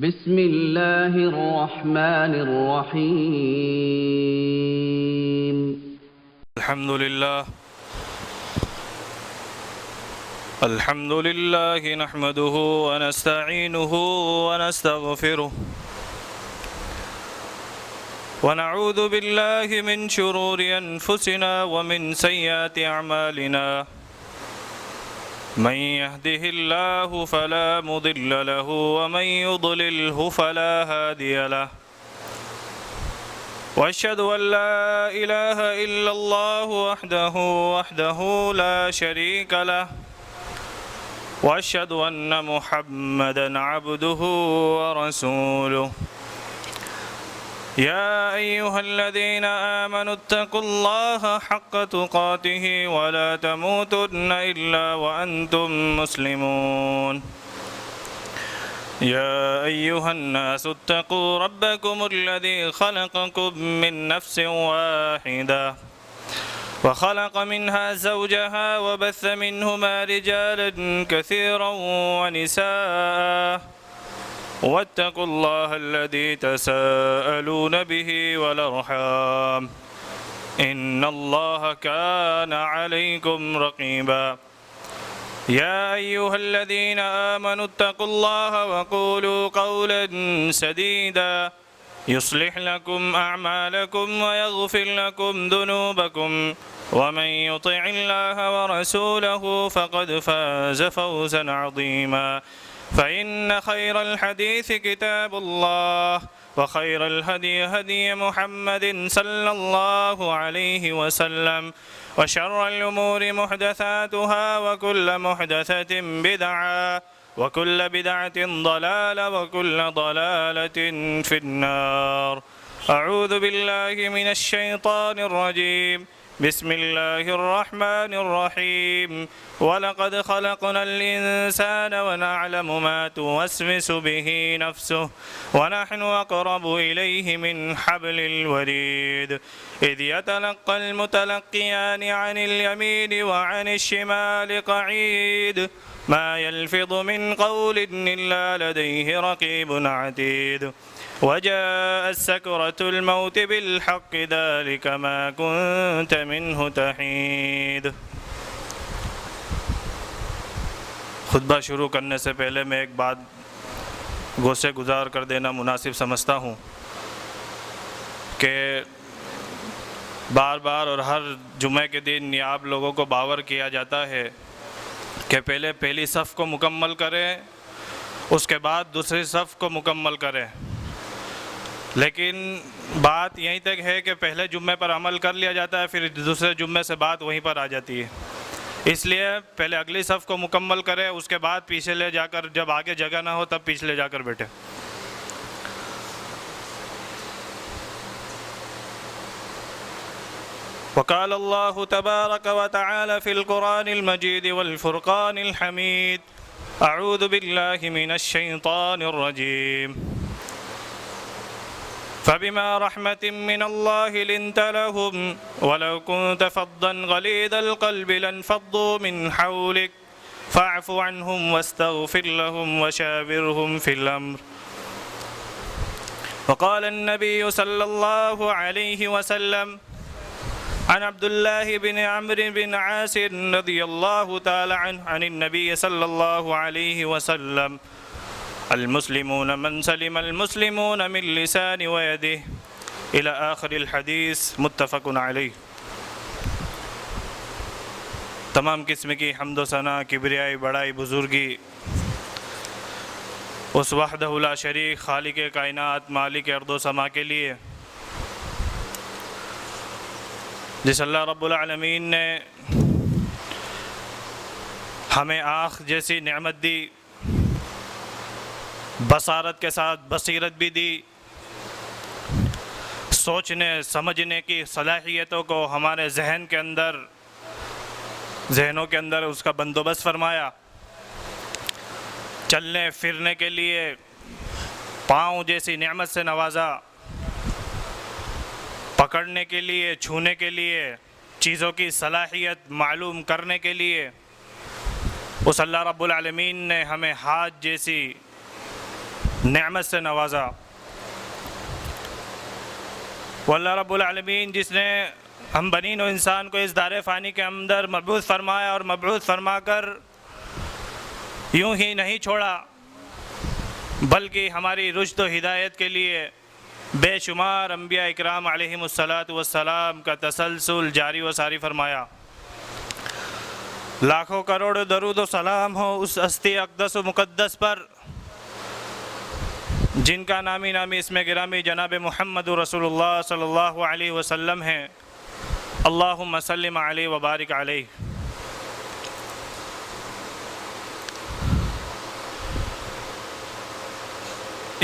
بسم الله الرحمن الرحيم. الحمد لله نحمده ونستعينه ونستغفره ونعوذ بالله من شرور أنفسنا ومن سيئات أعمالنا. من يهده الله فلا مضل له ومن يضلله فلا هادي له. وأشهد أن لا إله إلا الله وحده لا شريك له. وأشهد أن محمدًا عبده ورسوله. يا أيها الذين آمنوا اتقوا الله حق تقاته ولا تموتن إلا وأنتم مسلمون. يا أيها الناس اتقوا ربكم الذي خلقكم من نفس واحدة وخلق منها زوجها وبث منهما رجالا كثيرا ونساء. واتقوا الله الذي تساءلون به والأرحام إن الله كان عليكم رقيبا. يا أيها الذين آمنوا اتقوا الله وقولوا قولا سديدا يصلح لكم أعمالكم ويغفر لكم ذنوبكم ومن يطع الله ورسوله فقد فاز فوزا عظيما. فإن خير الحديث كتاب الله وخير الهدي هدي محمد صلى الله عليه وسلم وشر الأمور محدثاتها وكل محدثة بدعة وكل بدعة ضلالة وكل ضلالة في النار. أعوذ بالله من الشيطان الرجيم. بسم الله الرحمن الرحيم. ولقد خلقنا الإنسان ونعلم ما توسوس به نفسه ونحن أقرب إليه من حبل الوريد إذ يتلقى المتلقيان عن اليمين وعن الشمال قعيد ما يلفظ من قول إلا لديه رقيب عتيد. وجاءت سكرة الموت بالحق ذلك ما كنت منه تحيد. خطبہ شروع کرنے سے پہلے میں ایک بات گوشے گزار کر دینا مناسب سمجھتا ہوں کہ بار بار اور ہر جمعے کے دن یہ آپ لوگوں کو باور کیا جاتا ہے کہ پہلے پہلی صف کو مکمل کریں اس کے بعد دوسری صف کو مکمل کریں، لیکن بات یہیں تک ہے کہ پہلے جمعے پر عمل کر لیا جاتا ہے، پھر دوسرے جمعے سے بات وہیں پر آ جاتی ہے. اس لیے پہلے اگلی صف کو مکمل کرے، اس کے بعد پیچھے لے جا کر جب آگے جگہ نہ ہو تب پیچھے لے جا کر بیٹھے. وقال الله تبارك وتعالى في القرآن المجيد والفرقان الحميد. أعوذ بالله من الشيطان الرجيم. فبما رحمة من الله لنت لهم ولو كنت فظا غليظ القلب لانفضوا من حولك فاعف عنهم واستغفر لهم وشاورهم في الأمر. وقال النبي صلى الله عليه وسلم عن عبد الله بن عمرو بن عاص رضي الله تعالى عنه عن النبي صلى الله عليه وسلم المسلمون من سلم المسلمون من لسان ويده إلى آخر الحديث متفق علیہ. تمام قسم کی حمد و ثنا، کبریائی، بڑائی، بزرگی اس وحدہ لا شریک خالق کائنات مالک ارض و سما کے لیے جس اللہ رب العالمین نے ہمیں آنکھ جیسی نعمت دی، بصارت کے ساتھ بصیرت بھی دی، سوچنے سمجھنے کی صلاحیتوں کو ہمارے ذہنوں کے اندر اس کا بندوبست فرمایا، چلنے پھرنے کے لیے پاؤں جیسی نعمت سے نوازا، پکڑنے کے لیے، چھونے کے لیے، چیزوں کی صلاحیت معلوم کرنے کے لیے اس اللہ رب العالمین نے ہمیں ہاتھ جیسی نعمت سے نوازا۔ وہ اللہ رب العالمین جس نے ہم بنین و انسان کو اس دار فانی کے اندر مبعوث فرمایا اور مبعوث فرما کر یوں ہی نہیں چھوڑا، بلکہ ہماری رشد و ہدایت کے لیے بے شمار انبیاء اکرام علیہم السلام کا تسلسل جاری و ساری فرمایا۔ لاکھوں کروڑ درود و سلام ہو اس ہستی اقدس و مقدس پر جن کا نامی اسم گرامی جناب محمد رسول اللہ صلی اللہ علیہ وسلم ہیں۔ اللہم سلم علیہ وبارک علیہ۔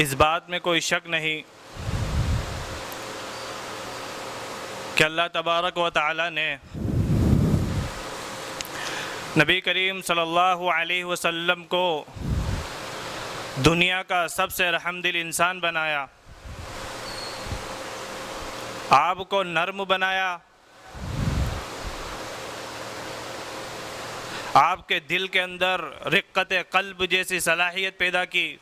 اس بات میں کوئی شک نہیں کہ اللہ تبارک و تعالی نے نبی کریم صلی اللہ علیہ وسلم کو دنیا کا سب سے رحم دل انسان بنایا، آپ کو نرم بنایا، آپ کے دل کے اندر رقت قلب جیسی صلاحیت پیدا کی،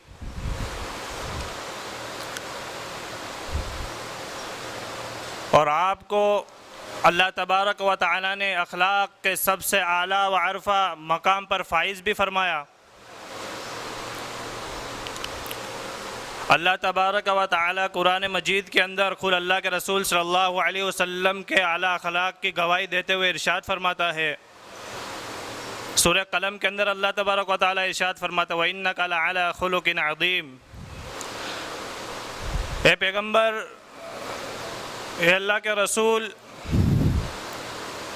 اور آپ کو اللہ تبارک و تعالی نے اخلاق کے سب سے اعلیٰ و عرفہ مقام پر فائز بھی فرمایا۔ اللہ تبارک و تعالی قرآن مجید کے اندر خود اللہ کے رسول صلی اللہ علیہ وسلم کے اعلیٰ اخلاق کی گواہی دیتے ہوئے ارشاد فرماتا ہے۔ سورہ قلم کے اندر اللہ تبارک و تعالی ارشاد فرماتا ہے وَإِنَّكَ لَعَلَىٰ خُلُقٍ عَظِيمٍ۔ اے پیغمبر، اے اللہ کے رسول،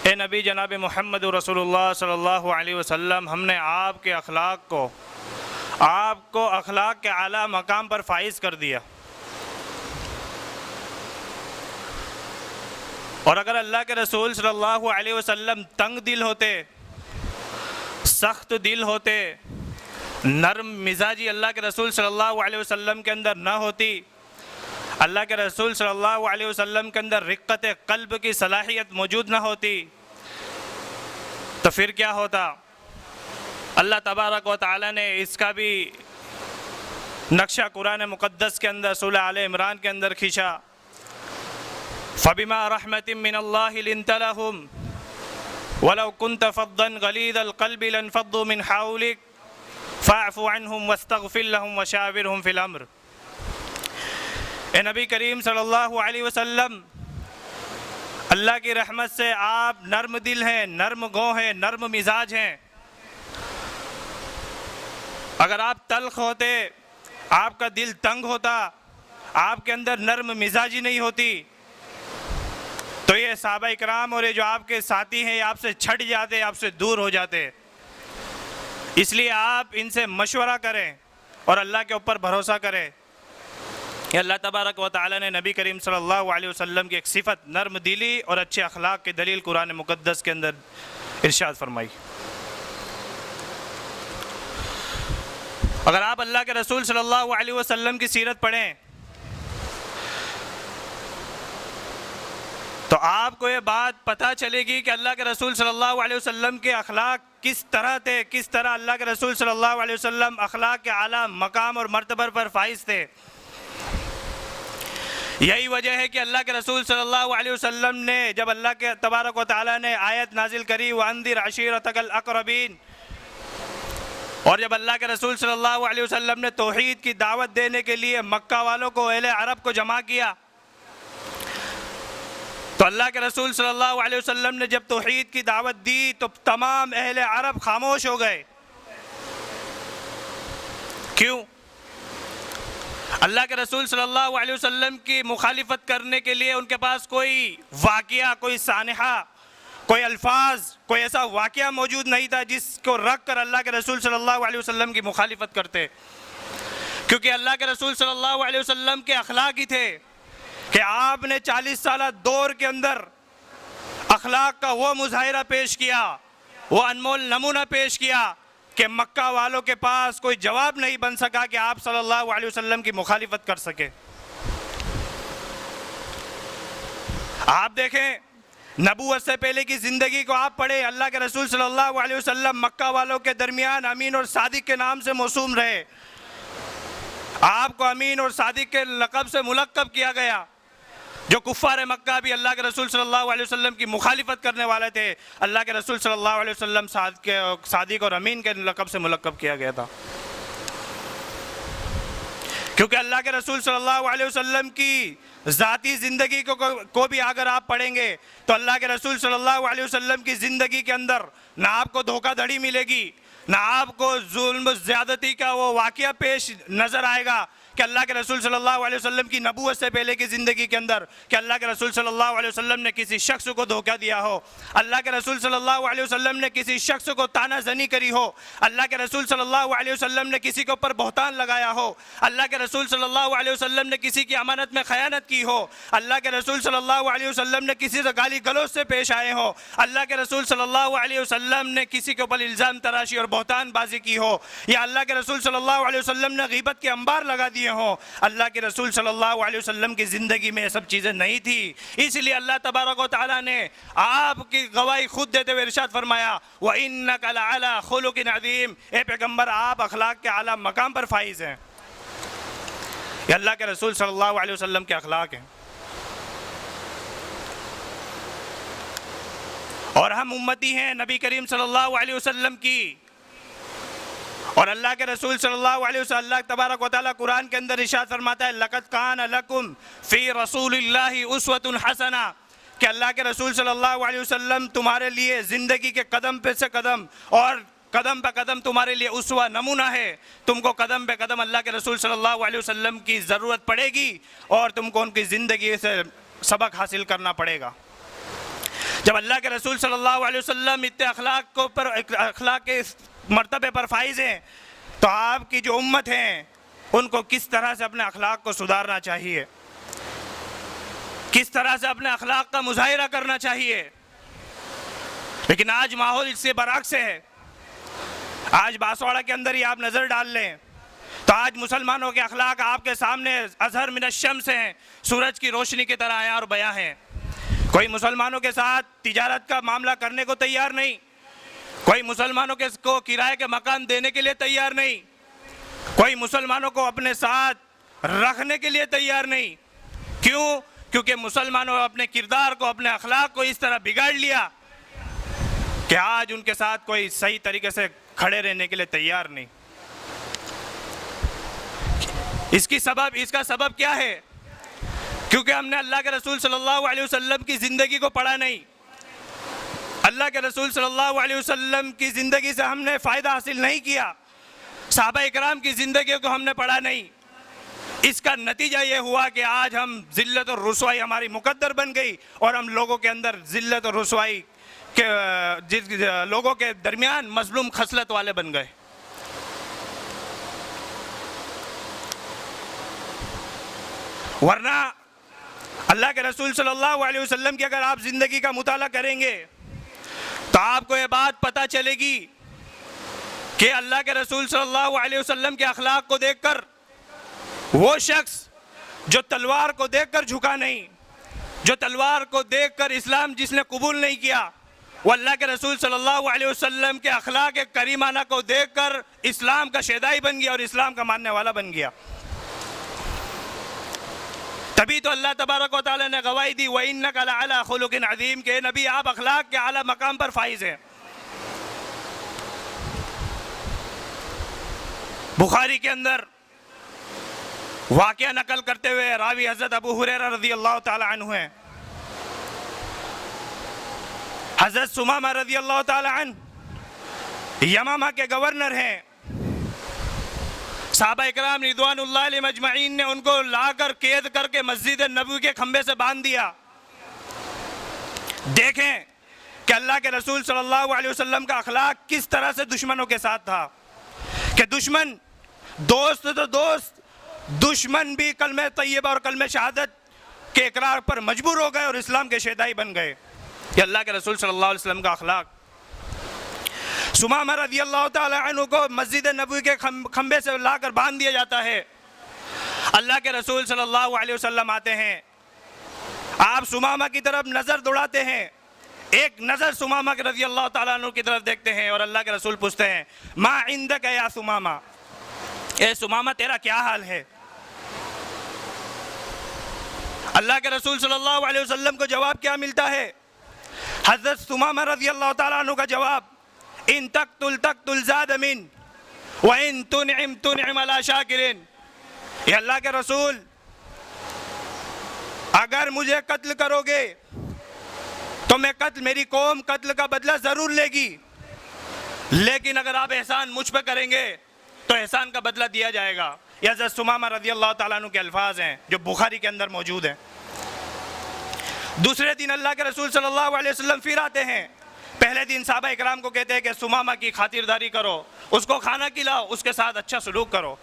اے نبی جناب محمد رسول اللہ صلی اللہ علیہ وسلم، ہم نے آپ کے اخلاق کو اخلاق کے اعلیٰ مقام پر فائز کر دیا۔ اور اگر اللہ کے رسول صلی اللہ علیہ وسلم تنگ دل ہوتے، سخت دل ہوتے، نرم مزاجی اللہ کے رسول صلی اللہ علیہ وسلم کے اندر نہ ہوتی، اللہ کے رسول صلی اللہ علیہ وسلم کے اندر رقت قلب کی صلاحیت موجود نہ ہوتی، تو پھر کیا ہوتا؟ اللہ تبارک و تعالی نے اس کا بھی نقشہ قرآن مقدس کے اندر سورہ آل عمران کے اندر کھینچا۔ فَبِمَا رَحْمَةٍ مِّنَ اللَّهِ لِنتَ لَهُمْ وَلَوْ كُنْتَ فَضًّا غَلِيظَ الْقَلْبِ لَانفَضُّوا مِنْ حَوْلِكَ فَاعْفُ عَنْهُمْ وَاسْتَغْفِرْ لَهُمْ وَشَاوِرْهُمْ فِي الْأَمْرِ۔ اے نبی کریم صلی اللہ علیہ وسلم، اللہ کی رحمت سے آپ نرم دل ہیں، نرم گو ہیں، نرم مزاج ہیں۔ اگر آپ تلخ ہوتے، آپ کا دل تنگ ہوتا، آپ کے اندر نرم مزاجی نہیں ہوتی، تو یہ صحابہ اکرام اور یہ جو آپ کے ساتھی ہیں یہ آپ سے چھٹ جاتے، آپ سے دور ہو جاتے۔ اس لیے آپ ان سے مشورہ کریں اور اللہ کے اوپر بھروسہ کریں۔ یہ اللہ تبارک و تعالی نے نبی کریم صلی اللہ علیہ وسلم کی ایک صفت نرم دلی اور اچھے اخلاق کی دلیل قرآن مقدس کے اندر ارشاد فرمائی۔ اگر آپ اللہ کے رسول صلی اللہ علیہ وسلم کی سیرت پڑھیں تو آپ کو یہ بات پتہ چلے گی کہ اللہ کے رسول صلی اللہ علیہ وسلم کے اخلاق کس طرح تھے، کس طرح اللہ کے رسول صلی اللہ علیہ وسلم اخلاق کے اعلیٰ مقام اور مرتبہ پر فائز تھے۔ یہی وجہ ہے کہ اللہ کے رسول صلی اللہ علیہ وسلم نے جب اللہ کے تبارک و تعالیٰ نے آیت نازل کری وَأَنذِرْ عَشِيرَتَكَ الْأَقْرَبِينَ، اور جب اللہ کے رسول صلی اللہ علیہ وسلم نے توحید کی دعوت دینے کے لیے مکہ والوں کو، اہل عرب کو جمع کیا، تو اللہ کے رسول صلی اللہ علیہ وسلم نے جب توحید کی دعوت دی تو تمام اہل عرب خاموش ہو گئے۔ کیوں؟ اللہ کے رسول صلی اللہ علیہ وسلم کی مخالفت کرنے کے لیے ان کے پاس کوئی واقعہ، کوئی سانحہ، کوئی الفاظ، کوئی ایسا واقعہ موجود نہیں تھا جس کو رکھ کر اللہ کے رسول صلی اللہ علیہ وسلم کی مخالفت کرتے، کیونکہ اللہ کے رسول صلی اللہ علیہ وسلم کے اخلاق ہی تھے کہ آپ نے 40 سالہ دور کے اندر اخلاق کا وہ مظاہرہ پیش کیا، وہ انمول نمونہ پیش کیا کہ مکہ والوں کے پاس کوئی جواب نہیں بن سکا کہ آپ صلی اللہ علیہ وسلم کی مخالفت کر سکے۔ آپ دیکھیں نبوت سے پہلے کی زندگی کو آپ پڑھیں، اللہ کے رسول صلی اللہ علیہ وسلم مکہ والوں کے درمیان امین اور صادق کے نام سے موسوم رہے۔ آپ کو امین اور صادق کے لقب سے ملقب کیا گیا. جو کفار مکہ بھی اللہ کے رسول صلی اللہ علیہ وسلم کی مخالفت کرنے والے تھے, اللہ کے رسول صلی اللہ علیہ وسلم صادق اور امین کے لقب سے ملقب کیا گیا تھا. کیونکہ اللہ کے رسول صلی اللہ علیہ وسلم کی ذاتی زندگی کو بھی اگر آپ پڑھیں گے تو اللہ کے رسول صلی اللہ علیہ وسلم کی زندگی کے اندر نہ آپ کو دھوکہ دھڑی ملے گی, نہ آپ کو ظلم زیادتی کا وہ واقعہ پیش نظر آئے گا کہ اللہ کے رسول صلی اللہ علیہ وسلم کی نبوت سے پہلے کی زندگی کے اندر کہ اللہ کے رسول صلی اللہ علیہ وسلم نے کسی شخص کو دھوکہ دیا ہو, اللہ کے رسول صلی اللہ علیہ وسلم نے کسی شخص کو طعنہ زنی کری ہو, اللہ کے رسول صلی اللہ علیہ وسلم نے کسی کے اوپر بہتان لگایا ہو, اللہ کے رسول صلی اللہ علیہ وسلم نے کسی کی امانت میں خیانت کی ہو, اللہ کے رسول صلی اللہ علیہ وسلم نے کسی سے گالی گلوچ سے پیش آئے ہو, اللہ کے رسول صلی اللہ علیہ وسلم نے کسی کے اوپر الزام تراشی اور بہتان بازی کی ہو, یا اللہ کے رسول صلی اللہ علیہ وسلم نے غیبت کے انبار لگا دیے ہوں. اللہ کے رسول صلی اللہ علیہ وسلم کی زندگی میں یہ سب چیزیں نہیں تھی. اس لیے اللہ تبارک و تعالیٰ نے آپ کی گواہی خود دیتے ہوئے ارشاد فرمایا وَإِنَّكَ لَعَلَىٰ خُلُقٍ عَظِيمٍ, اے پیغمبر آپ اخلاق کے اعلیٰ مقام پر فائز ہیں. یہ اللہ کے رسول صلی اللہ علیہ وسلم کے اخلاق ہیں. اور ہم امتی ہیں نبی کریم صلی اللہ علیہ وسلم کی, اور اللہ کے رسول صلی اللہ علیہ وسلم اللہ تبارک و تعالیٰ قرآن کے اندر ارشاد فرماتا ہے لَقَدْ كَانَ لَكُمْ فِي رَسُولِ اللَّهِ أُسْوَةٌ حَسَنَةٌ, کہ اللہ کے رسول صلی اللہ علیہ وسلم تمہارے لیے زندگی کے قدم پہ سے قدم اور قدم پہ قدم تمہارے لیے اسوہ نمونہ ہے. تم کو قدم پہ قدم اللہ کے رسول صلی اللہ علیہ وسلم کی ضرورت پڑے گی اور تم کو ان کی زندگی سے سبق حاصل کرنا پڑے گا. جب اللہ کے رسول صلی اللہ علیہ وسلم اتنے اخلاق کے مرتبے پر فائز ہیں تو آپ کی جو امت ہیں ان کو کس طرح سے اپنے اخلاق کو سدھارنا چاہیے, کس طرح سے اپنے اخلاق کا مظاہرہ کرنا چاہیے. لیکن آج ماحول اس سے برعکس ہے. آج باسواڑہ کے اندر ہی آپ نظر ڈال لیں تو آج مسلمانوں کے اخلاق آپ کے سامنے اظہر من الشمس ہیں, سورج کی روشنی کی طرح عیاں اور بیاں ہیں. کوئی مسلمانوں کے ساتھ تجارت کا معاملہ کرنے کو تیار نہیں, کوئی مسلمانوں کو کرائے کے مکان دینے کے لیے تیار نہیں, کوئی مسلمانوں کو اپنے ساتھ رکھنے کے لیے تیار نہیں. کیوں؟ کیونکہ مسلمانوں نے اپنے کردار کو, اپنے اخلاق کو اس طرح بگاڑ لیا کہ آج ان کے ساتھ کوئی صحیح طریقے سے کھڑے رہنے کے لیے تیار نہیں. اس کا سبب کیا ہے؟ کیونکہ ہم نے اللہ کے رسول صلی اللہ علیہ وسلم کی زندگی کو پڑھا نہیں. اللہ کے رسول صلی اللہ علیہ وسلم کی زندگی سے ہم نے فائدہ حاصل نہیں کیا, صحابہ اکرام کی زندگی کو ہم نے پڑھا نہیں. اس کا نتیجہ یہ ہوا کہ آج ہم ذلت اور رسوائی ہماری مقدر بن گئی اور ہم لوگوں کے اندر ذلت اور رسوائی کے لوگوں کے درمیان مظلوم خصلت والے بن گئے. ورنہ اللہ کے رسول صلی اللہ علیہ وسلم کی اگر آپ زندگی کا مطالعہ کریں گے تو آپ کو یہ بات پتہ چلے گی کہ اللہ کے رسول صلی اللہ علیہ وسلم کے اخلاق کو دیکھ کر وہ شخص جو تلوار کو دیکھ کر جھکا نہیں, جو تلوار کو دیکھ کر اسلام جس نے قبول نہیں کیا, وہ اللہ کے رسول صلی اللہ علیہ وسلم کے اخلاق کریمانہ کو دیکھ کر اسلام کا شیدائی بن گیا اور اسلام کا ماننے والا بن گیا. تبھی تو اللہ تبارک و تعالیٰ نے گواہی دی وَإِنَّكَ لَعَلَىٰ خُلُقٍ عَظِيمٍ, کہ نبی آپ اخلاق کے اعلیٰ مقام پر فائز ہیں. بخاری کے اندر واقعہ نقل کرتے ہوئے راوی حضرت ابو ہریرہ رضی اللہ تعالی عنہ ہیں. حضرت سمامہ رضی اللہ تعالی عنہ یمامہ کے گورنر ہیں. صحابہ اکرام رضوان اللہ علیہ مجمعین نے ان کو لا کر قید کر کے مسجد نبوی کے کھمبے سے باندھ دیا. دیکھیں کہ اللہ کے رسول صلی اللہ علیہ وسلم کا اخلاق کس طرح سے دشمنوں کے ساتھ تھا کہ دشمن دوست تو دوست, دشمن بھی کلمہ طیبہ اور کلمہ شہادت کے اقرار پر مجبور ہو گئے اور اسلام کے شیدائی بن گئے. یہ اللہ کے رسول صلی اللہ علیہ وسلم کا اخلاق. سمامہ رضی اللہ تعالی عنہ کو مسجد نبوی کے کھمبے سے لا کر باندھ دیا جاتا ہے. اللہ کے رسول صلی اللہ علیہ وسلم آتے ہیں, آپ سمامہ کی طرف نظر دوڑاتے ہیں, ایک نظر سمامہ رضی اللہ تعالیٰ عنہ کی طرف دیکھتے ہیں اور اللہ کے رسول پوچھتے ہیں ما عندک یا سمامہ, اے سمامہ تیرا کیا حال ہے؟ اللہ کے رسول صلی اللہ علیہ وسلم کو جواب کیا ملتا ہے؟ حضرت ثمامہ رضی اللہ تعالیٰ عنہ کا جواب، ان تقتل زاد من وان تنعم تنعم علی شاکرین. یہ اللہ کے رسول، اگر مجھے قتل کرو گے تو میری قوم قتل کا بدلہ ضرور لے گی، لیکن اگر آپ احسان مجھ پہ کریں گے تو احسان کا بدلہ دیا جائے گا. یہ حضرت ثمامہ رضی اللہ تعالیٰ عنہ کے الفاظ ہیں جو بخاری کے اندر موجود ہیں. دوسرے دن اللہ کے رسول صلی اللہ علیہ وسلم پھر آتے ہیں. پہلے دن صحابہ اکرام کو کہتے ہیں کہ ثمامہ کی خاطرداری کرو، اس کو کھانا کھلاؤ، اس کے ساتھ اچھا سلوک کرو.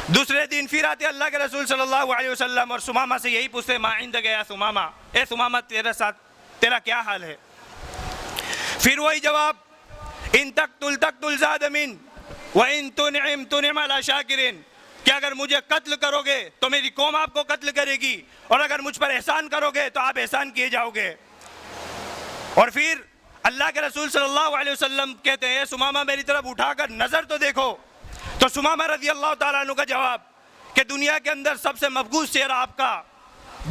دوسرے دن پھر آتے اللہ کے رسول صلی اللہ علیہ وسلم اور ثمامہ سے یہی پوچھتے، ما عندک یا ثمامہ، اے ثمامہ تیرا کیا حال ہے؟ پھر وہی جواب، ان تقتل زاد من وان تنعم تنعم علی شاکرین، کہ اگر مجھے قتل کرو گے تو میری قوم آپ کو قتل کرے گی، اور اگر مجھ پر احسان کرو گے تو آپ احسان کیے جاؤ گے. اور پھر اللہ کے رسول صلی اللہ علیہ وسلم کہتے ہیں، ثمامہ میری طرف اٹھا کر نظر تو دیکھو. تو ثمامہ رضی اللہ تعالیٰ عنہ کا جواب کہ دنیا کے اندر سب سے مبغوض چہرہ آپ کا،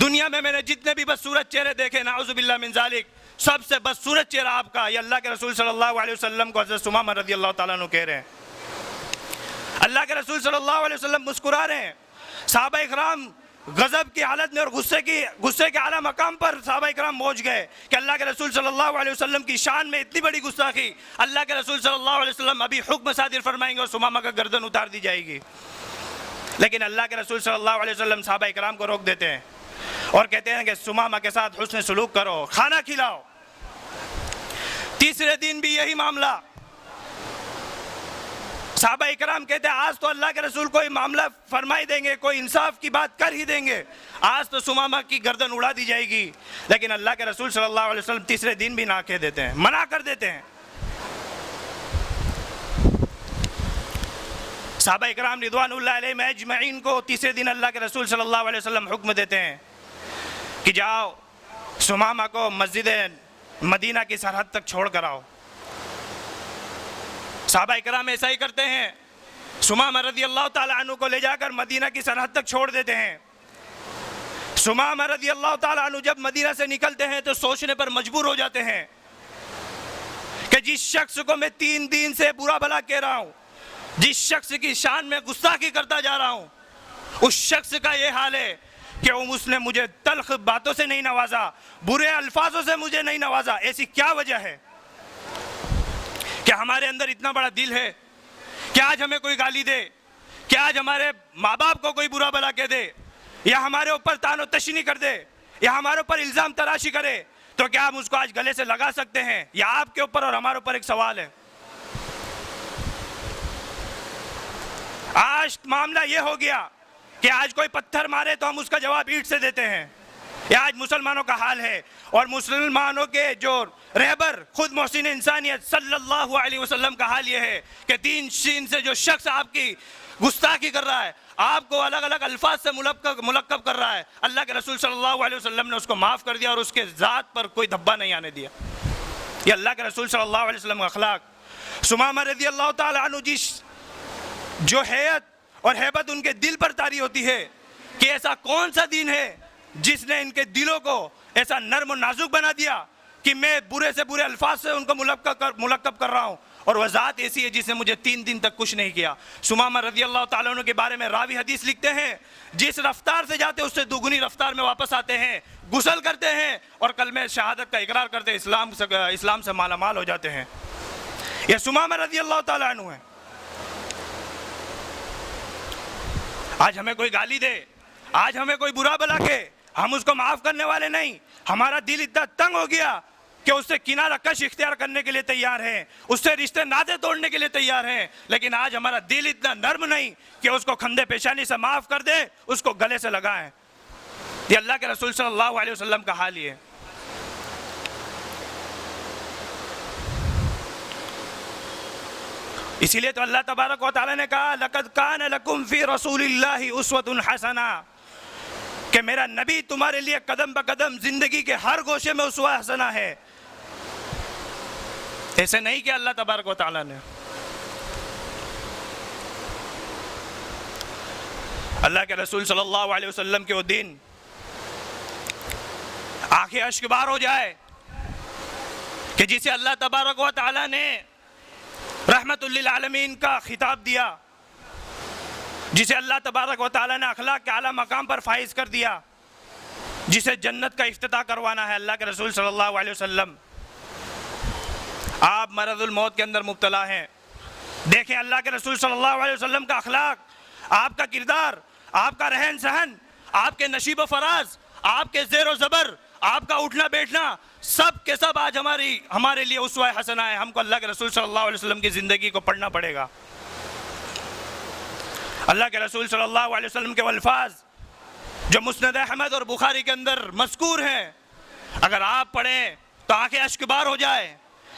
دنیا میں نے جتنے بھی بدصورت چہرے دیکھے، نعوذ باللہ من ذالک، سب سے بدصورت چہرہ آپ کا. یہ اللہ کے رسول صلی اللہ علیہ وسلم کو حضرت ثمامہ رضی اللہ تعالیٰ عنہ کہہ رہے ہیں. اللہ کے رسول صلی اللہ علیہ وسلم مسکرا رہے ہیں. صحابہ اکرام غضب کی حالت میں اور غصے کے اعلیٰ مقام پر صحابہ اکرام پہنچ گئے کہ اللہ کے رسول صلی اللہ علیہ وسلم کی شان میں اتنی بڑی گستاخی. اللہ کے رسول صلی اللہ علیہ وسلم ابھی حکم صادر فرمائیں گے اور ثمامہ کا گردن اتار دی جائے گی. لیکن اللہ کے رسول صلی اللہ علیہ وسلم صحابہ اکرام کو روک دیتے ہیں اور کہتے ہیں کہ ثمامہ کے ساتھ حسن سلوک کرو، کھانا کھلاؤ. تیسرے دن بھی یہی معاملہ. صحابہ اکرام کہتے ہیں آج تو اللہ کے رسول کوئی معاملہ فرمائی دیں گے، کوئی انصاف کی بات کر ہی دیں گے، آج تو ثمامہ کی گردن اڑا دی جائے گی. لیکن اللہ کے رسول صلی اللہ علیہ وسلم تیسرے دن بھی نہ کہہ دیتے ہیں، منع کر دیتے ہیں. صحابہ اکرام رضوان اللہ علیہم اجمعین کو تیسرے دن اللہ کے رسول صلی اللہ علیہ وسلم حکم دیتے ہیں کہ جاؤ ثمامہ کو مسجد مدینہ کی سرحد تک چھوڑ کر آؤ. صحابہ اکرام ایسا ہی کرتے ہیں، ثمامہ رضی اللہ تعالیٰ عنہ کو لے جا کر مدینہ کی سرحد تک چھوڑ دیتے ہیں. ثمامہ رضی اللہ تعالیٰ عنہ جب مدینہ سے نکلتے ہیں تو سوچنے پر مجبور ہو جاتے ہیں کہ جس شخص کو میں 3 دن سے برا بھلا کہہ رہا ہوں، جس شخص کی شان میں گستاخی کرتا جا رہا ہوں، اس شخص کا یہ حال ہے کہ اس نے مجھے تلخ باتوں سے نہیں نوازا، برے الفاظوں سے مجھے نہیں نوازا. ایسی کیا وجہ ہے کہ ہمارے اندر اتنا بڑا دل ہے کہ آج ہمیں کوئی گالی دے، کہ آج ہمارے ماں باپ کو کوئی برا بھلا کہہ دے، یا ہمارے اوپر تان و تشنی کر دے، یا ہمارے اوپر الزام تراشی کرے، تو کیا ہم اس کو آج گلے سے لگا سکتے ہیں؟ یا آپ کے اوپر اور ہمارے اوپر ایک سوال ہے. آج معاملہ یہ ہو گیا کہ آج کوئی پتھر مارے تو ہم اس کا جواب اینٹ سے دیتے ہیں. یہ آج مسلمانوں کا حال ہے. اور مسلمانوں کے جو رہبر خود محسن انسانیت صلی اللہ علیہ وسلم کا حال یہ ہے کہ 3 شین سے جو شخص آپ کی گستاخی کر رہا ہے، آپ کو الگ الگ الفاظ سے ملقب کر رہا ہے، اللہ کے رسول صلی اللہ علیہ وسلم نے اس کو معاف کر دیا اور اس کے ذات پر کوئی دھبا نہیں آنے دیا. یہ اللہ کے رسول صلی اللہ علیہ وسلم کا اخلاق. ثمامہ رضی اللہ تعالیٰ عنہ جو حیت اور ہیبت ان کے دل پر طاری ہوتی ہے کہ ایسا کون سا دین ہے جس نے ان کے دلوں کو ایسا نرم و نازک بنا دیا کہ میں برے سے برے الفاظ سے ان کو ملقب کر رہا ہوں، اور وہ ذات ایسی ہے جس نے مجھے 3 دن تک کچھ نہیں کیا. ثمامہ رضی اللہ تعالیٰ عنہ کے بارے میں راوی حدیث لکھتے ہیں، جس رفتار سے جاتے اس سے دوگنی رفتار میں واپس آتے ہیں، غسل کرتے ہیں اور کلمہ شہادت کا اقرار کرتے اسلام سے مالا مال ہو جاتے ہیں. یہ ثمامہ رضی اللہ تعالیٰ عنہ ہے. آج ہمیں کوئی گالی دے، آج ہمیں کوئی برا بلا کہ ہم اس کو معاف کرنے والے نہیں. ہمارا دل اتنا تنگ ہو گیا کہ اس سے کنارہ کش اختیار کرنے کے لیے تیار ہیں، اس سے رشتے ناطے توڑنے کے لیے تیار ہیں. لیکن آج ہمارا دل اتنا نرم نہیں کہ اس کو کھندے پیشانی سے معاف کر دے، اس کو گلے سے لگائیں. یہ اللہ کے رسول صلی اللہ علیہ وسلم کا حال یہ ہے. اسی لیے تو اللہ تبارک و تعالیٰ نے کہا لَقَدْ كَانَ لَكُمْ فِي رَسُولِ اللَّهِ أُسْوَةٌ حَسَنَةٌ، کہ میرا نبی تمہارے لیے قدم بقدم زندگی کے ہر گوشے میں اسوہ حسنہ ہے. ایسے نہیں کہ اللہ تبارک و تعالیٰ نے. اللہ کے رسول صلی اللہ علیہ وسلم کے وہ دن آنکھیں اشک بار ہو جائے کہ جسے اللہ تبارک و تعالیٰ نے رحمت للعالمین کا خطاب دیا، جسے اللہ تبارک و تعالیٰ نے اخلاق کے اعلیٰ مقام پر فائز کر دیا، جسے جنت کا افتتاح کروانا ہے اللہ کے رسول صلی اللہ علیہ وسلم، آپ مرض الموت کے اندر مبتلا ہیں۔ دیکھیں اللہ کے رسول صلی اللہ علیہ وسلم کا اخلاق، آپ کا کردار، آپ کا رہن سہن، آپ کے نشیب و فراز، آپ کے زیر و زبر، آپ کا اٹھنا بیٹھنا، سب کے سب آج ہمارے لیے اسوہ حسنہ ہے۔ ہم کو اللہ کے رسول صلی اللہ علیہ وسلم کی زندگی کو پڑھنا پڑے گا۔ اللہ کے رسول صلی اللہ علیہ وسلم کے الفاظ جو مسند احمد اور بخاری کے اندر مذکور ہیں، اگر آپ پڑھیں تو آنکھیں اشک بار ہو جائے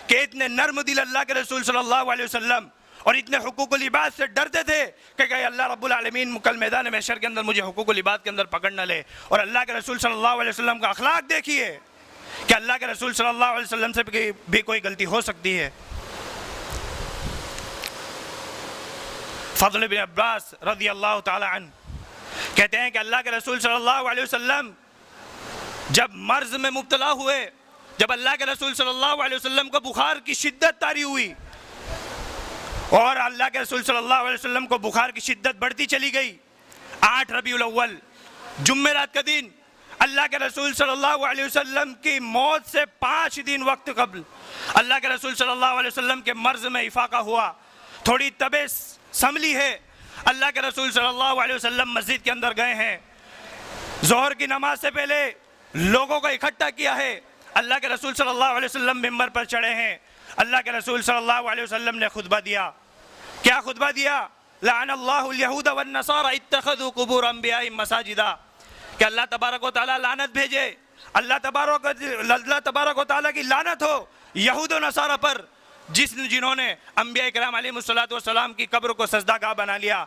کہ اتنے نرم دل اللہ کے رسول صلی اللہ علیہ وسلم اور اتنے حقوق العباد سے ڈرتے تھے کہ کہیں اللہ رب العالمین کل میدان محشر کے اندر مجھے حقوق العباد کے اندر پکڑ نہ لے۔ اور اللہ کے رسول صلی اللہ علیہ وسلم کا اخلاق دیکھیے کہ اللہ کے رسول صلی اللہ علیہ وسلم سے بھی کوئی غلطی ہو سکتی ہے۔ فضل بن عباس رضی اللہ تعالی عنہ کہتے ہیں کہ اللہ کے رسول صلی اللہ علیہ وسلم جب مرض میں مبتلا ہوئے، جب اللہ کے رسول صلی اللہ علیہ وسلم کو بخار کی شدت طاری ہوئی اور اللہ کے رسول صلی اللہ علیہ وسلم کو بخار کی شدت بڑھتی چلی گئی، 8 ربیع الاول جمعرات کا دن، اللہ کے رسول صلی اللہ علیہ وسلم کی موت سے 5 دن وقت قبل اللہ کے رسول صلی اللہ علیہ وسلم کے مرض میں افاقہ ہوا، تھوڑی طبیعت سنبھلی ہے۔ اللہ کے رسول صلی اللہ علیہ وسلم مسجد کے اندر گئے ہیں، ظہر کی نماز سے پہلے لوگوں کو اکٹھا کیا ہے، اللہ کے رسول صلی اللہ علیہ وسلم ممبر پر چڑھے ہیں، اللہ کے رسول صلی اللہ علیہ وسلم نے خطبہ دیا۔ کیا خطبہ دیا؟ لعن اللہ الیہود والنصارى اتخذوا قبور انبیائہم مساجدا، کہ اللہ تبارک و تعالیٰ لعنت بھیجے، اللہ تبارک و تعالیٰ کی لعنت ہو یہود و نصارہ پر جنہوں نے انبیاء کرام علیہ السلام کی قبر کو سجدہ گاہ بنا لیا۔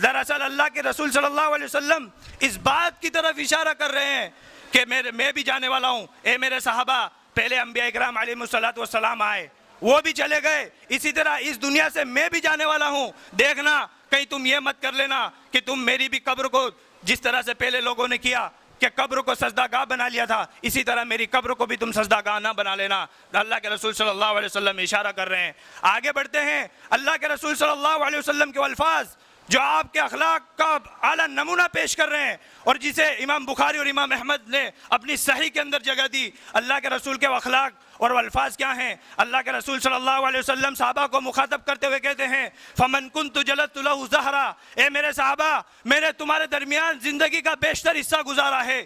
دراصل اللہ کے رسول صلی اللہ علیہ وسلم اس بات کی طرف اشارہ کر رہے ہیں کہ میں بھی جانے والا ہوں، اے میرے صحابہ، پہلے انبیاء کرام علیہ السلام آئے، وہ بھی چلے گئے، اسی طرح اس دنیا سے میں بھی جانے والا ہوں، دیکھنا کہیں تم یہ مت کر لینا کہ تم میری بھی قبر کو جس طرح سے پہلے لوگوں نے کیا کہ قبر کو سجدہ گاہ بنا لیا تھا، اسی طرح میری قبر کو بھی تم سجدہ گاہ نہ بنا لینا۔ اللہ کے رسول صلی اللہ علیہ وسلم اشارہ کر رہے ہیں۔ آگے بڑھتے ہیں، اللہ کے رسول صلی اللہ علیہ وسلم کے الفاظ جو آپ کے اخلاق کا اعلیٰ نمونہ پیش کر رہے ہیں اور جسے امام بخاری اور امام احمد نے اپنی صحیح کے اندر جگہ دی۔ اللہ کے رسول کے اخلاق اور الفاظ کیا ہیں؟ اللہ کے رسول صلی اللہ علیہ وسلم صحابہ کو مخاطب کرتے ہوئے کہتے ہیں فَمَن كُنْتُ جَلَدْتُ لَهُ زَهْرًا، اے میرے صحابہ، میں نے تمہارے درمیان زندگی کا بیشتر حصہ گزارا ہے،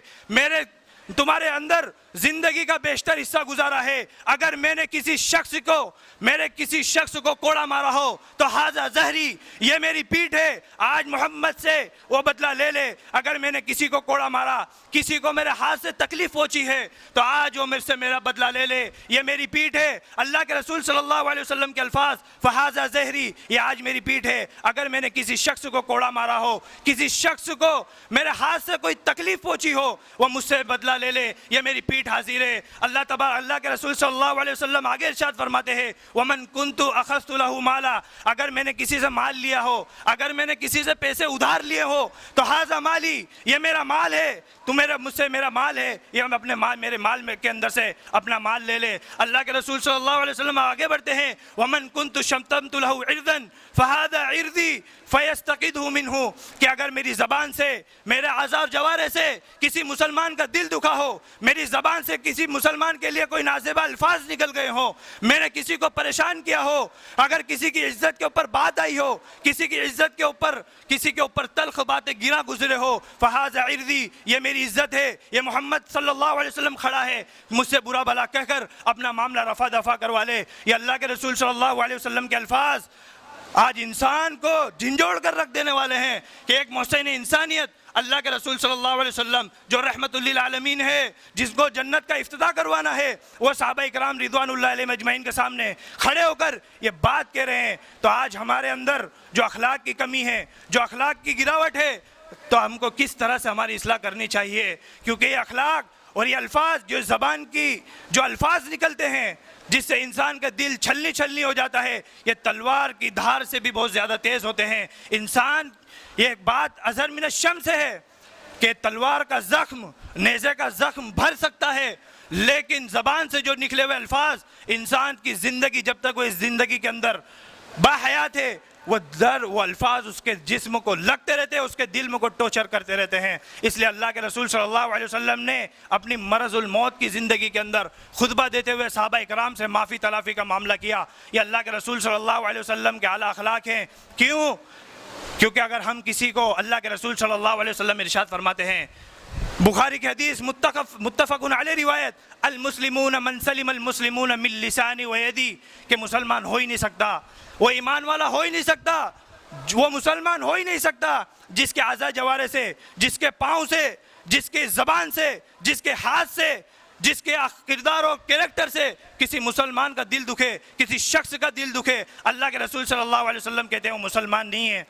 تمہارے اندر زندگی کا بیشتر حصہ گزارا ہے، اگر میں نے کسی شخص کو کوڑا مارا ہو تو ھذا ظہری، یہ میری پیٹھ ہے، آج محمد سے وہ بدلہ لے لے۔ اگر میں نے کسی کو کوڑا مارا، کسی کو میرے ہاتھ سے تکلیف پہنچی ہے تو آج وہ میرے سے میرا بدلہ لے لے، یہ میری پیٹھ ہے۔ اللہ کے رسول صلی اللہ علیہ وسلم کے الفاظ فھذا ظہری، یہ آج میری پیٹھ ہے، اگر میں نے کسی شخص کو کوڑا مارا ہو، کسی شخص کو میرے ہاتھ سے کوئی تکلیف پہنچی ہو، وہ مجھ سے بدلہ لے لے، یہ میری پیٹھ حاضر ہے۔ اللہ کے رسول صلی اللہ علیہ وسلم آگے ارشاد فرماتے ہیں وَمَن كُنْتُ أَخَذْتُ لَهُ مَالًا، اگر میں نے کسی سے مال لیا ہو، اگر میں نے کسی سے پیسے ادھار لیے ہو تو ھذا مالی، یہ میرا مال ہے، تو مجھ سے میرا مال ہے، یہ میں اپنے میرے مال کے اندر سے اپنا مال لے لے۔ اللہ کے رسول صلی اللہ علیہ وسلم آگے بڑھتے ہیں وَمَن كُنْتُ شَتَمْتُ لَهُ عِرْضًا فَهَذَا عِرْضِي فَيَسْتَقِدْهُ مِنْهُ، کہ اگر میری زبان سے، میرے اعضاء اور جوارح سے کسی مسلمان کا دل دکھا ہو، میری زبان سے کسی مسلمان کے لیے کوئی نازیبہ الفاظ نکل گئے ہوں، میں نے کسی کو پریشان کیا ہو، اگر کسی کی عزت کے اوپر بات آئی ہو، کسی کی عزت کے اوپر تلخ باتیں گرا گزرے ہو، فَهَذَا عِرْضِي، یہ میری عزت ہے، یہ محمد صلی اللہ علیہ وسلم کھڑا ہے، مجھ سے برا بھلا کہہ کر اپنا معاملہ رفع دفع کروا لے۔ یہ اللہ کے رسول صلی اللہ علیہ وسلم کے الفاظ آج انسان کو جھنجھوڑ کر رکھ دینے والے ہیں کہ ایک محسن انسانیت اللہ کے رسول صلی اللہ علیہ وسلم جو رحمت للعالمین ہے، جس کو جنت کا افتتاح کروانا ہے، وہ صحابہ کرام رضوان اللہ علیہ مجمعین کے سامنے کھڑے ہو کر یہ بات کہہ رہے ہیں۔ تو آج ہمارے اندر جو اخلاق کی کمی ہے، جو اخلاق کی گراوٹ ہے، تو ہم کو کس طرح سے ہماری اصلاح کرنی چاہیے، کیونکہ یہ اخلاق اور یہ الفاظ جو زبان کی جو الفاظ نکلتے ہیں جس سے انسان کا دل چھلنی ہو جاتا ہے، یہ تلوار کی دھار سے بھی بہت زیادہ تیز ہوتے ہیں۔ انسان، یہ ایک بات ازہر من الشمس ہے کہ تلوار کا زخم نیزے کا زخم بھر سکتا ہے، لیکن زبان سے جو نکلے ہوئے الفاظ انسان کی زندگی، جب تک وہ اس زندگی کے اندر باحیات ہے، وہ الفاظ اس کے جسم کو لگتے رہتے ہیں، اس کے دل میں کو ٹوچر کرتے رہتے ہیں۔ اس لیے اللہ کے رسول صلی اللہ علیہ وسلم نے اپنی مرض الموت کی زندگی کے اندر خطبہ دیتے ہوئے صحابہ اکرام سے معافی تلافی کا معاملہ کیا۔ یہ اللہ کے رسول صلی اللہ علیہ وسلم کے اعلیٰ اخلاق ہیں۔ کیوں؟ کیونکہ اگر ہم کسی کو، اللہ کے رسول صلی اللہ علیہ وسلم ارشاد فرماتے ہیں، بخاری کی حدیث متفق علیہ روایت، المسلمون من سلم المسلمون من لسانی و یدی، کہ مسلمان ہو ہی نہیں سکتا، وہ ایمان والا ہو ہی نہیں سکتا، وہ مسلمان ہو ہی نہیں سکتا جس کے اعضاء جوارح سے، جس کے پاؤں سے، جس کے زبان سے، جس کے ہاتھ سے، جس کے کردار اور کریکٹر سے کسی مسلمان کا دل دکھے، کسی شخص کا دل دکھے۔ اللہ کے رسول صلی اللہ علیہ وسلم کہتے ہیں وہ مسلمان نہیں ہے۔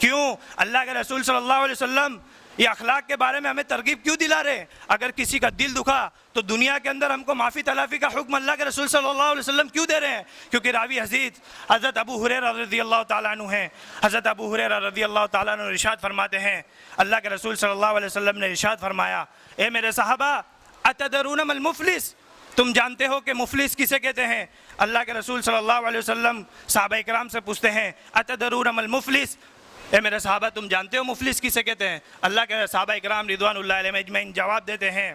کیوں؟ اللہ کے رسول صلی اللہ علیہ وسلم یہ اخلاق کے بارے میں ہمیں ترغیب کیوں دلا رہے ہیں؟ اگر کسی کا دل دکھا تو دنیا کے اندر ہم کو معافی تلافی کا حکم اللہ کے رسول صلی اللہ علیہ وسلم کیوں دے رہے ہیں؟ کیونکہ راوی حضرت ابو ہریرہ رضی اللہ تعالیٰ عنہ ہیں۔ حضرت ابو ہریرہ رضی اللہ تعالیٰ عنہ ارشاد فرماتے ہیں، اللہ کے رسول صلی اللہ علیہ وسلم نے ارشاد فرمایا، اے میرے صحابہ، اتدرون ما المفلس، تم جانتے ہو کہ مفلس کسے کہتے ہیں؟ اللہ کے رسول صلی اللہ علیہ وسلم صحابہ اکرام سے پوچھتے ہیں، اتدرون ما المفلس، اے میرے صحابہ تم جانتے ہو مفلس کسے کہتے ہیں؟ اللہ کے صحابہ اکرام رضوان اللہ علیہم اجمعین جواب دیتے ہیں،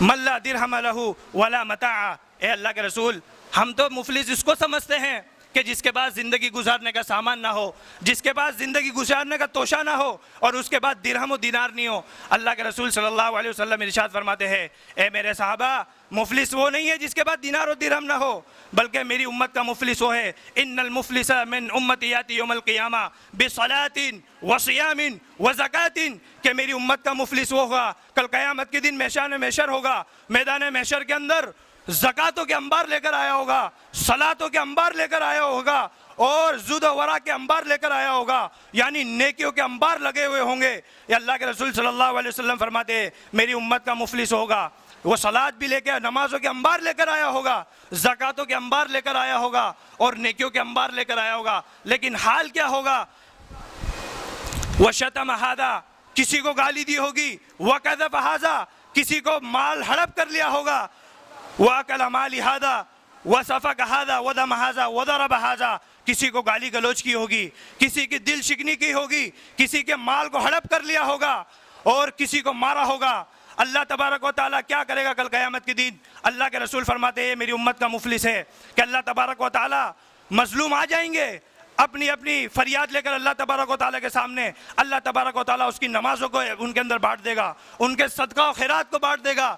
من لا درہم لہ ولا متاع، اے اللہ کے رسول ہم تو مفلس اس کو سمجھتے ہیں کہ جس کے بعد زندگی گزارنے کا سامان نہ ہو، جس کے بعد زندگی گزارنے کا توشہ نہ ہو، اور اس کے بعد درہم و دینار نہیں ہو۔ اللہ کے رسول صلی اللہ علیہ وسلم ارشاد فرماتے ہیں، اے میرے صحابہ مفلس وہ نہیں ہے جس کے بعد دینار و درہم نہ ہو، بلکہ میری امت کا مفلس وہ ہے، ان المفلس من امتی یاتی یوم القیامہ بصلاۃ وصیام وزکاۃ، کہ میری امت کا مفلس وہ ہوگا کل قیامت کے دن میشان محشر ہوگا، میدان محشر کے اندر زکاتوں کے انبار لے کر آیا ہوگا، صلاتوں کے انبار لے کر آیا ہوگا، اور زہد و ورع کے انبار لے کر آیا ہوگا، یعنی نیکیوں کے انبار لگے ہوئے ہوں گے۔ یہ اللہ کے رسول صلی اللہ علیہ وسلم فرماتے ہیں میری امت کا مفلس ہوگا، وہ صلات بھی لے کے، نمازوں کے انبار لے کر آیا ہوگا، زکاتوں کے انبار لے کر آیا ہوگا، اور نیکیوں کے انبار لے کر آیا ہوگا، لیکن حال کیا ہوگا؟ وَشَتَمَ هَذَا، کسی کو گالی دی ہوگی، وَكَذَبَ هَذَا، کسی کو مال ہڑپ کر لیا ہوگا، وَأَكَلَ مَالِ هَذَا وَسَفَكَ هَذَا وَدَمَ هَذَا وَضَرَبَ هَذَا، کسی کو گالی گلوچ کی ہوگی، کسی کی دل شکنی کی ہوگی، کسی کے مال کو ہڑپ کر لیا ہوگا، اور کسی کو مارا ہوگا۔ اللہ تبارک و تعالیٰ کیا کرے گا کل قیامت کے دن؟ اللہ کے رسول فرماتے ہیں میری امت کا مفلس ہے کہ اللہ تبارک و تعالیٰ، مظلوم آ جائیں گے اپنی فریاد لے کر اللہ تبارک و تعالیٰ کے سامنے، اللہ تبارک و تعالیٰ اس کی نمازوں کو ان کے اندر بانٹ دے گا، ان کے صدقہ و خیرات کو بانٹ دے گا۔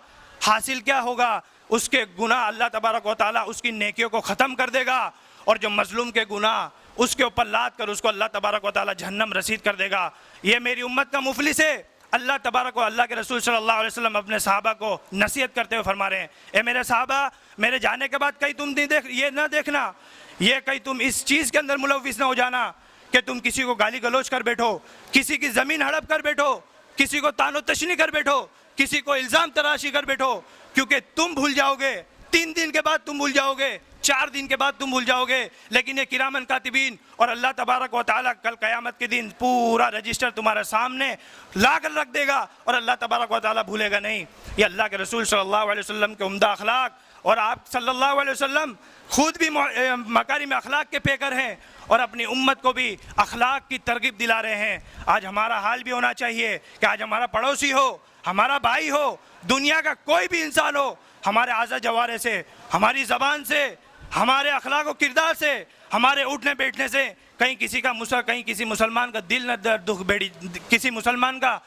حاصل کیا ہوگا؟ اس کے گناہ اللہ تبارک و تعالیٰ اس کی نیکیوں کو ختم کر دے گا، اور جو مظلوم کے گناہ اس کے اوپر لاد کر اس کو اللہ تبارک و تعالیٰ جہنم رسید کر دے گا۔ یہ میری امت کا مفلس ہے۔ اللہ تبارک و اللہ کے رسول صلی اللہ علیہ وسلم اپنے صحابہ کو نصیحت کرتے ہوئے فرما رہے ہیں، اے میرے صحابہ میرے جانے کے بعد کہیں تم یہ نہ دیکھنا، یہ کہیں تم اس چیز کے اندر ملوث نہ ہو جانا کہ تم کسی کو گالی گلوچ کر بیٹھو، کسی کی زمین ہڑپ کر بیٹھو، کسی کو تان و تشنی کر بیٹھو، کسی کو الزام تراشی کر بیٹھو، کیونکہ تم بھول جاؤ گے، 3 دن کے بعد تم بھول جاؤ گے، 4 دن کے بعد تم بھول جاؤ گے، لیکن یہ کرامن کاتبین اور اللہ تبارک و تعالیٰ کل قیامت کے دن پورا رجسٹر تمہارے سامنے لا کر رکھ دے گا، اور اللہ تبارک و تعالیٰ بھولے گا نہیں۔ یہ اللہ کے رسول صلی اللہ علیہ وسلم کے عمدہ اخلاق، اور آپ صلی اللہ علیہ وسلم خود بھی مکارم اخلاق کے پیکر ہیں، اور اپنی امت کو بھی اخلاق کی ترغیب دلا رہے ہیں۔ آج ہمارا حال بھی ہونا چاہیے کہ آج ہمارا پڑوسی ہو، ہمارا بھائی ہو، دنیا کا کوئی بھی انسان ہو، ہمارے اعضاء جوارح سے، ہماری زبان سے، ہمارے اخلاق و کردار سے، ہمارے اٹھنے بیٹھنے سے کہیں کسی مسلمان کا دل نہ کسی مسلمان کا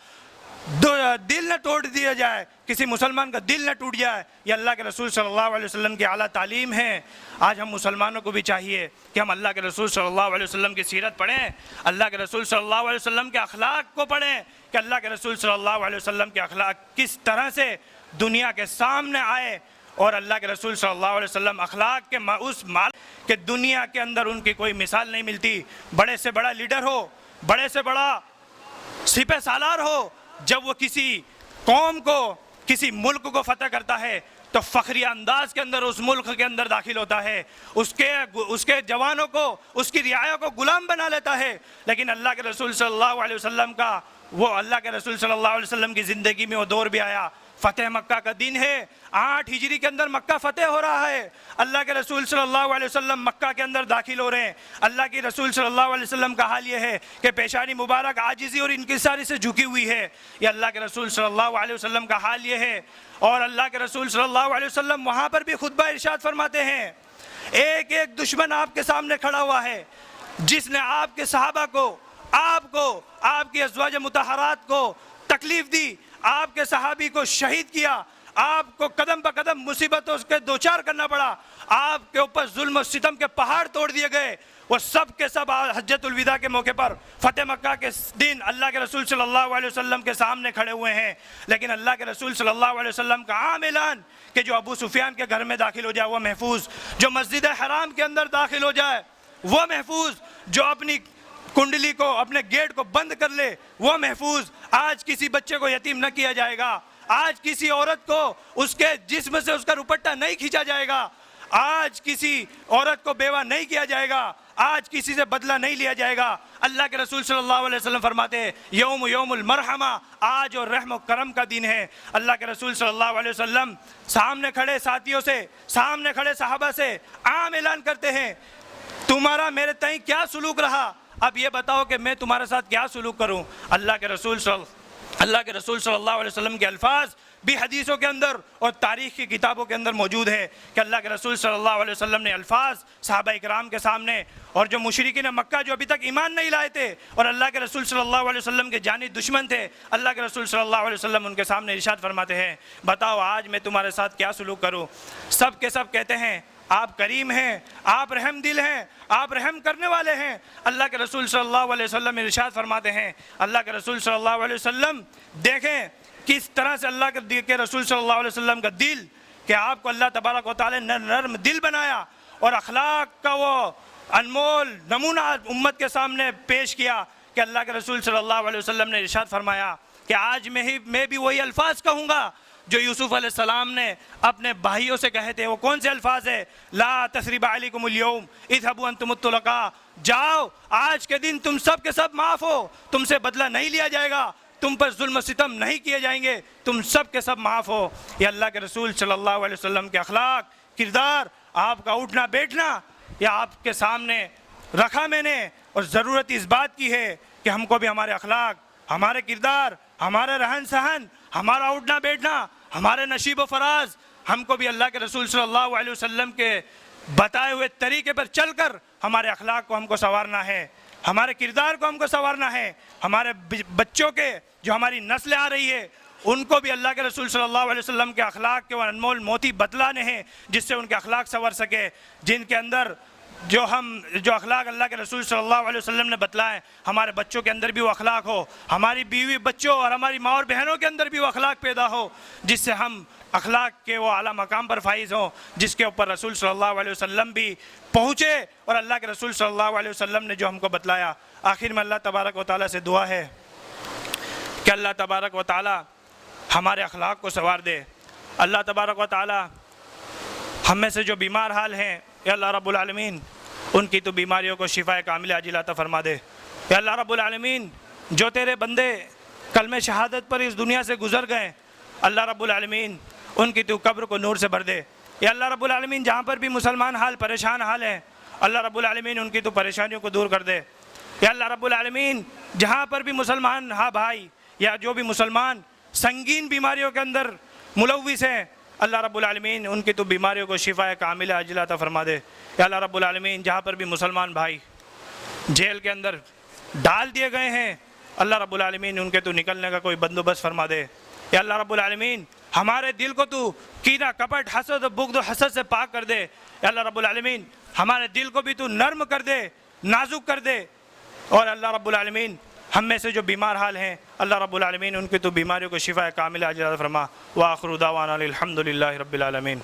دل نہ توڑ دیا جائے، کسی مسلمان کا دل نہ ٹوٹ جائے۔ یہ اللہ کے رسول صلی اللہ علیہ وسلم کی اعلیٰ تعلیم ہے۔ آج ہم مسلمانوں کو بھی چاہیے کہ ہم اللہ کے رسول صلی اللہ علیہ وسلم کی سیرت پڑھیں، اللہ کے رسول صلی اللہ علیہ وسلم کے اخلاق کو پڑھیں کہ اللہ کے رسول صلی اللہ علیہ وسلم کے اخلاق کس طرح سے دنیا کے سامنے آئے، اور اللہ کے رسول صلی اللہ علیہ وسلم اخلاق کے اس مال کہ دنیا کے اندر ان کی کوئی مثال نہیں ملتی۔ بڑے سے بڑا لیڈر ہو، بڑے سے بڑا سپہ سالار ہو، جب وہ کسی قوم کو، کسی ملک کو فتح کرتا ہے تو فخری انداز کے اندر اس ملک کے اندر داخل ہوتا ہے، اس کے جوانوں کو، اس کی رعایا کو غلام بنا لیتا ہے۔ لیکن اللہ کے رسول صلی اللہ علیہ وسلم کا وہ اللہ کے رسول صلی اللہ علیہ وسلم کی زندگی میں وہ دور بھی آیا. فتح مکہ کا دن ہے, 8 ہجری کے اندر مکہ فتح ہو رہا ہے. اللہ کے رسول صلی اللہ علیہ وسلم مکہ کے اندر داخل ہو رہے ہیں. اللہ کے رسول صلی اللہ علیہ وسلم کا حال یہ ہے کہ پیشانی مبارک عاجزی اور انکساری سے جھکی ہوئی ہے. یہ اللہ کے رسول صلی اللہ علیہ وسلم کا حال یہ ہے. اور اللہ کے رسول صلی اللہ علیہ وسلم وہاں پر بھی خطبہ ارشاد فرماتے ہیں, ایک ایک دشمن آپ کے سامنے کھڑا ہوا ہے جس نے آپ کے صحابہ کو, آپ کی ازواج مطہرات کو تکلیف دی, آپ کے صحابی کو شہید کیا, آپ کو قدم بہ قدم مصیبتوں کے دوچار کرنا پڑا, آپ کے اوپر ظلم و ستم کے پہاڑ توڑ دیے گئے. وہ سب کے سب حجۃ الوداع کے موقع پر فتح مکہ کے دن اللہ کے رسول صلی اللہ علیہ وسلم کے سامنے کھڑے ہوئے ہیں. لیکن اللہ کے رسول صلی اللہ علیہ وسلم کا عام اعلان کہ جو ابو سفیان کے گھر میں داخل ہو جائے وہ محفوظ, جو مسجد حرام کے اندر داخل ہو جائے وہ محفوظ, جو اپنی کنڈلی کو, اپنے گیٹ کو بند کر لے وہ محفوظ. آج کسی بچے کو یتیم نہ کیا جائے گا, آج کسی عورت کو اس کے جسم سے اس کا دوپٹہ نہیں کھینچا جائے گا, آج کسی عورت کو بیوہ نہیں کیا جائے گا, آج کسی سے بدلہ نہیں لیا جائے گا. اللہ کے رسول صلی اللہ علیہ وسلم فرماتے ہیں یوم المرحمہ, آج اور رحم و کرم کا دن ہے. اللہ کے رسول صلی اللہ علیہ وسلم سامنے کھڑے ساتھیوں سے, سامنے کھڑے صحابہ سے عام اعلان کرتے ہیں, تمہارا میرے تئیں کیا سلوک رہا, اب یہ بتاؤ کہ میں تمہارے ساتھ کیا سلوک کروں. اللہ کے رسول صلی اللہ علیہ وسلم کے الفاظ بھی حدیثوں کے اندر اور تاریخ کی کتابوں کے اندر موجود ہے کہ اللہ کے رسول صلی اللہ علیہ وسلم نے الفاظ صحابہ اکرام کے سامنے, اور جو مشرکین مکہ جو ابھی تک ایمان نہیں لائے تھے اور اللہ کے رسول صلی اللہ علیہ وسلم کے جانی دشمن تھے, اللہ کے رسول صلی اللہ علیہ وسلم ان کے سامنے ارشاد فرماتے ہیں, بتاؤ آج میں تمہارے ساتھ کیا سلوک کروں. سب کے سب کہتے ہیں آپ کریم ہیں, آپ رحم دل ہیں, آپ رحم کرنے والے ہیں. اللہ کے رسول صلی اللہ علیہ وسلم ارشاد فرماتے ہیں, اللہ کے رسول صلی اللہ علیہ وسلم دیکھیں کس طرح سے اللہ کے رسول صلی اللہ علیہ وسلم کا دل, کہ آپ کو اللہ تبارک و تعالی نے نرم دل بنایا اور اخلاق کا وہ انمول نمونہ امت کے سامنے پیش کیا کہ اللہ کے رسول صلی اللہ علیہ وسلم نے ارشاد فرمایا کہ آج میں بھی وہی الفاظ کہوں گا جو یوسف علیہ السلام نے اپنے بھائیوں سے کہے تھے. وہ کون سے الفاظ ہیں؟ لا تثریب علیکم اليوم اذهبوا انتم الطلقاء, جاؤ آج کے دن تم سب کے سب معاف ہو, تم سے بدلہ نہیں لیا جائے گا, تم پر ظلم و ستم نہیں کیے جائیں گے, تم سب کے سب معاف ہو. یہ اللہ کے رسول صلی اللہ علیہ وسلم کے اخلاق, کردار, آپ کا اٹھنا بیٹھنا یہ آپ کے سامنے رکھا میں نے, اور ضرورت اس بات کی ہے کہ ہم کو بھی ہمارے اخلاق, ہمارے کردار, ہمارے رہن سہن, ہمارا اٹھنا بیٹھنا, ہمارے نشیب و فراز, ہم کو بھی اللہ کے رسول صلی اللہ علیہ وسلم کے بتائے ہوئے طریقے پر چل کر ہمارے اخلاق کو ہم کو سنوارنا ہے, ہمارے کردار کو ہم کو سنوارنا ہے. ہمارے بچوں کے جو ہماری نسلیں آ رہی ہے ان کو بھی اللہ کے رسول صلی اللہ علیہ وسلم کے اخلاق کے وہ انمول موتی بتلانے ہیں جس سے ان کے اخلاق سنور سکے, جن کے اندر جو اخلاق اللہ کے رسول صلی اللہ علیہ وسلم نے بتلائے ہمارے بچوں کے اندر بھی وہ اخلاق ہو, ہماری بیوی بچوں اور ہماری ماں اور بہنوں کے اندر بھی وہ اخلاق پیدا ہو جس سے ہم اخلاق کے وہ اعلیٰ مقام پر فائز ہوں جس کے اوپر رسول صلی اللہ علیہ وسلم بھی پہنچے اور اللہ کے رسول صلی اللہ علیہ وسلم نے جو ہم کو بتلایا. آخر میں اللہ تبارک و تعالیٰ سے دعا ہے کہ اللہ تبارک و تعالیٰ ہمارے اخلاق کو سنوار دے. اللہ تبارک و تعالیٰ ہم میں سے جو بیمار حال ہیں یا اللہ رب العالمین ان کی تو بیماریوں کو شفا کاملہ عاجلہ عطا فرما دے. یا اللہ رب العالمین جو تیرے بندے کلمہ شہادت پر اس دنیا سے گزر گئے, اللہ رب العالمین ان کی تو قبر کو نور سے بھر دے. یا اللہ رب العالمین جہاں پر بھی مسلمان حال پریشان حال ہیں اللہ رب العالمین ان کی تو پریشانیوں کو دور کر دے. یا اللہ رب العالمین جہاں پر بھی مسلمان بھائی یا جو بھی مسلمان سنگین بیماریوں کے اندر ملوث ہیں اللہ رب العالمین ان کی تو بیماریوں کو شفا کاملہ عاجلہ عطا فرما دے. یا اللہ رب العالمین جہاں پر بھی مسلمان بھائی جیل کے اندر ڈال دیے گئے ہیں اللہ رب العالمین ان کے تو نکلنے کا کوئی بندوبست فرما دے. یا اللہ رب العالمین ہمارے دل کو تو کینہ کپٹ حسد بغض و حسد سے پاک کر دے. یا اللہ رب العالمین ہمارے دل کو بھی تو نرم کر دے, نازک کر دے. اور اللہ رب العالمین ہم میں سے جو بیمار حال ہیں اللہ رب العالمین ان کی تو بیماریوں کو شفا کاملہ عاجلہ فرما. وآخر دعوانا الحمد للہ رب العالمین.